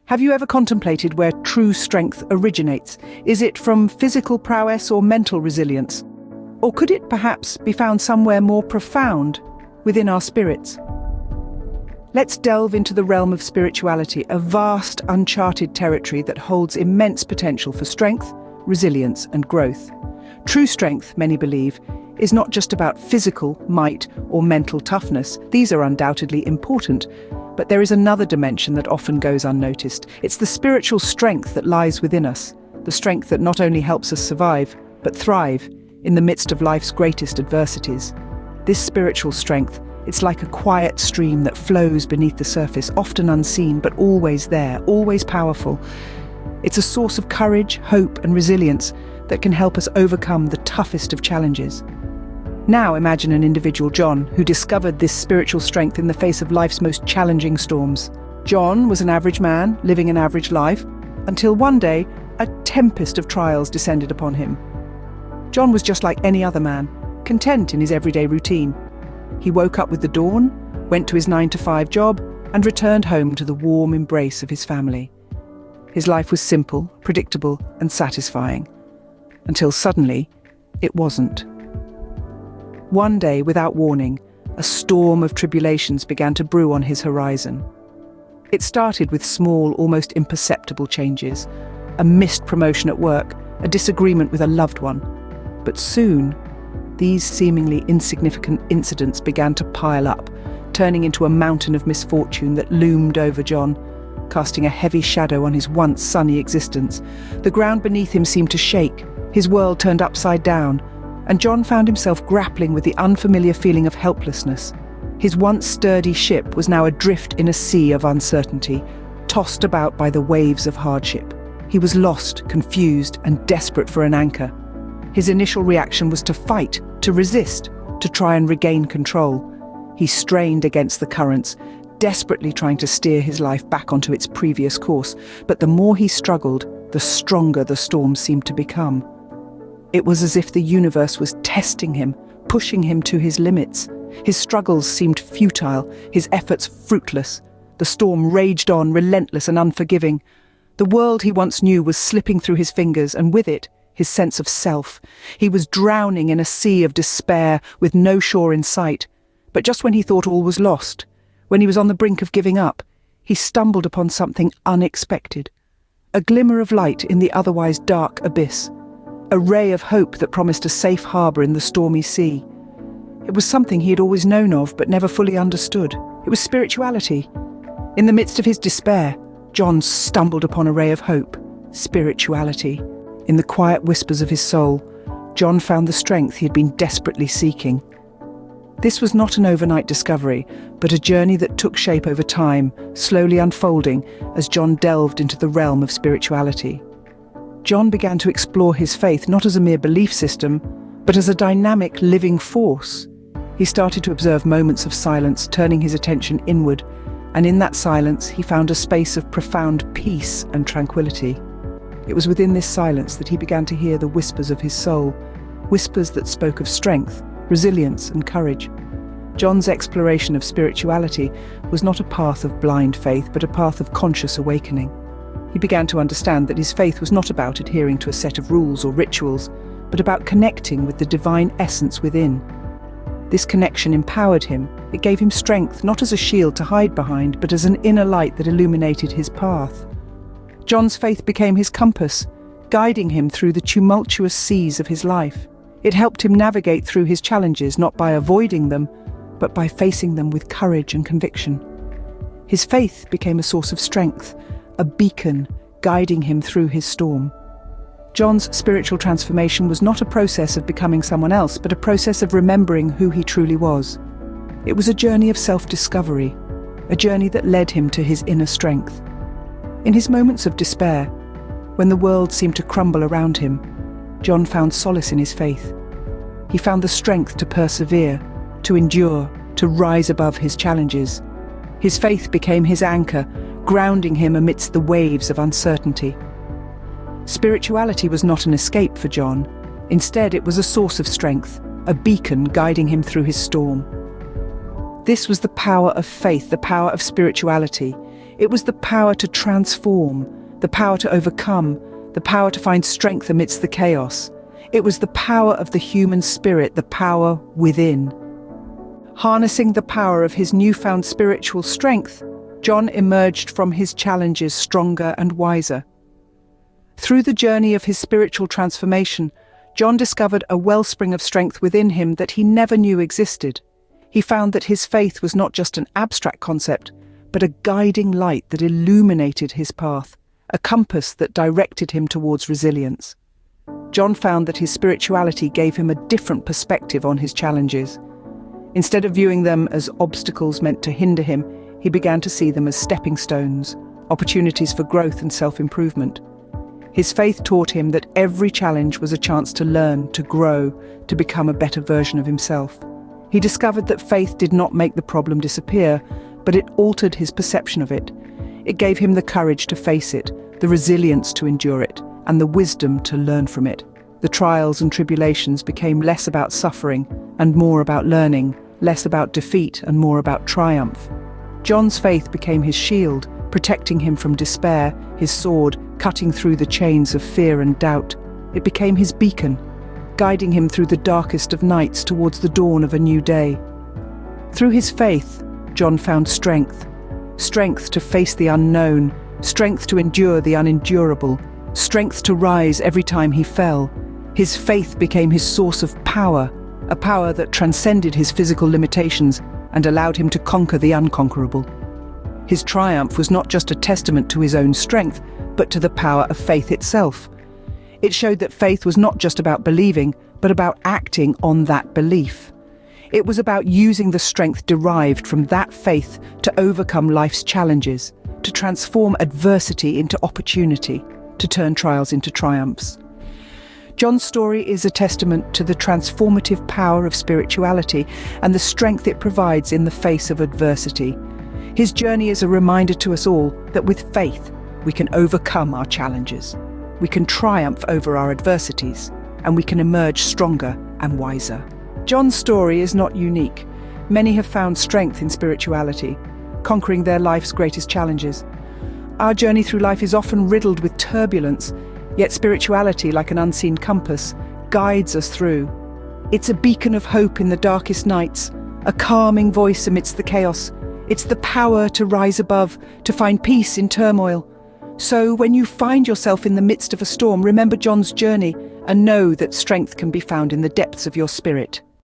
Have you ever contemplated where true strength originates? Is it from physical prowess or mental resilience? Or could it perhaps be found somewhere more profound within our spirits? Let's delve into the realm of spirituality, a vast, uncharted territory that holds immense potential for strength, resilience, and growth. True strength, many believe, is not just about physical might or mental toughness. These are undoubtedly important, but there is another dimension that often goes unnoticed. It's the spiritual strength that lies within us, the strength that not only helps us survive, but thrive in the midst of life's greatest adversities. This spiritual strength, it's like a quiet stream that flows beneath the surface, often unseen, but always there, always powerful. It's a source of courage, hope, and resilience that can help us overcome the toughest of challenges. Now imagine an individual, John, who discovered this spiritual strength in the face of life's most challenging storms. John was an average man, living an average life, until one day, a tempest of trials descended upon him. John was just like any other man, content in his everyday routine. He woke up with the dawn, went to his 9-to-5 job, and returned home to the warm embrace of his family. His life was simple, predictable, and satisfying. Until suddenly, it wasn't. One day, without warning, a storm of tribulations began to brew on his horizon. It started with small, almost imperceptible changes, a missed promotion at work, a disagreement with a loved one. But soon, these seemingly insignificant incidents began to pile up, turning into a mountain of misfortune that loomed over John, casting a heavy shadow on his once sunny existence. The ground beneath him seemed to shake, his world turned upside down, and John found himself grappling with the unfamiliar feeling of helplessness. His once sturdy ship was now adrift in a sea of uncertainty, tossed about by the waves of hardship. He was lost, confused, and desperate for an anchor. His initial reaction was to fight, to resist, to try and regain control. He strained against the currents, desperately trying to steer his life back onto its previous course. But the more he struggled, the stronger the storm seemed to become. It was as if the universe was testing him, pushing him to his limits. His struggles seemed futile, his efforts fruitless. The storm raged on, relentless and unforgiving. The world he once knew was slipping through his fingers, and with it, his sense of self. He was drowning in a sea of despair, with no shore in sight. But just when he thought all was lost, when he was on the brink of giving up, he stumbled upon something unexpected. A glimmer of light in the otherwise dark abyss. A ray of hope that promised a safe harbour in the stormy sea. It was something he had always known of but never fully understood. It was spirituality. In the midst of his despair, John stumbled upon a ray of hope. Spirituality. In the quiet whispers of his soul, John found the strength he had been desperately seeking. This was not an overnight discovery, but a journey that took shape over time, slowly unfolding as John delved into the realm of spirituality. John began to explore his faith not as a mere belief system, but as a dynamic, living force. He started to observe moments of silence, turning his attention inward, and in that silence he found a space of profound peace and tranquility. It was within this silence that he began to hear the whispers of his soul, whispers that spoke of strength, resilience, and courage. John's exploration of spirituality was not a path of blind faith, but a path of conscious awakening. He began to understand that his faith was not about adhering to a set of rules or rituals, but about connecting with the divine essence within. This connection empowered him. It gave him strength, not as a shield to hide behind, but as an inner light that illuminated his path. John's faith became his compass, guiding him through the tumultuous seas of his life. It helped him navigate through his challenges, not by avoiding them, but by facing them with courage and conviction. His faith became a source of strength, a beacon guiding him through his storm. John's spiritual transformation was not a process of becoming someone else, but a process of remembering who he truly was. It was a journey of self-discovery, a journey that led him to his inner strength. In his moments of despair, when the world seemed to crumble around him, John found solace in his faith. He found the strength to persevere, to endure, to rise above his challenges. His faith became his anchor, grounding him amidst the waves of uncertainty. Spirituality was not an escape for John. Instead, it was a source of strength, a beacon guiding him through his storm. This was the power of faith, the power of spirituality. It was the power to transform, the power to overcome, the power to find strength amidst the chaos. It was the power of the human spirit, the power within. Harnessing the power of his newfound spiritual strength, John emerged from his challenges stronger and wiser. Through the journey of his spiritual transformation, John discovered a wellspring of strength within him that he never knew existed. He found that his faith was not just an abstract concept, but a guiding light that illuminated his path, a compass that directed him towards resilience. John found that his spirituality gave him a different perspective on his challenges. Instead of viewing them as obstacles meant to hinder him, he began to see them as stepping stones, opportunities for growth and self-improvement. His faith taught him that every challenge was a chance to learn, to grow, to become a better version of himself. He discovered that faith did not make the problem disappear, but it altered his perception of it. It gave him the courage to face it, the resilience to endure it, and the wisdom to learn from it. The trials and tribulations became less about suffering and more about learning, less about defeat and more about triumph. John's faith became his shield, protecting him from despair, his sword, cutting through the chains of fear and doubt. It became his beacon, guiding him through the darkest of nights towards the dawn of a new day. Through his faith, John found strength to face the unknown, strength to endure the unendurable, strength to rise every time he fell. His faith became his source of power, a power that transcended his physical limitations and allowed him to conquer the unconquerable. His triumph was not just a testament to his own strength, but to the power of faith itself. It showed that faith was not just about believing, but about acting on that belief. It was about using the strength derived from that faith to overcome life's challenges, to transform adversity into opportunity, to turn trials into triumphs. John's story is a testament to the transformative power of spirituality and the strength it provides in the face of adversity. His journey is a reminder to us all that with faith, we can overcome our challenges, we can triumph over our adversities, and we can emerge stronger and wiser. John's story is not unique. Many have found strength in spirituality, conquering their life's greatest challenges. Our journey through life is often riddled with turbulence, yet spirituality, like an unseen compass, guides us through. It's a beacon of hope in the darkest nights, a calming voice amidst the chaos. It's the power to rise above, to find peace in turmoil. So when you find yourself in the midst of a storm, remember John's journey and know that strength can be found in the depths of your spirit.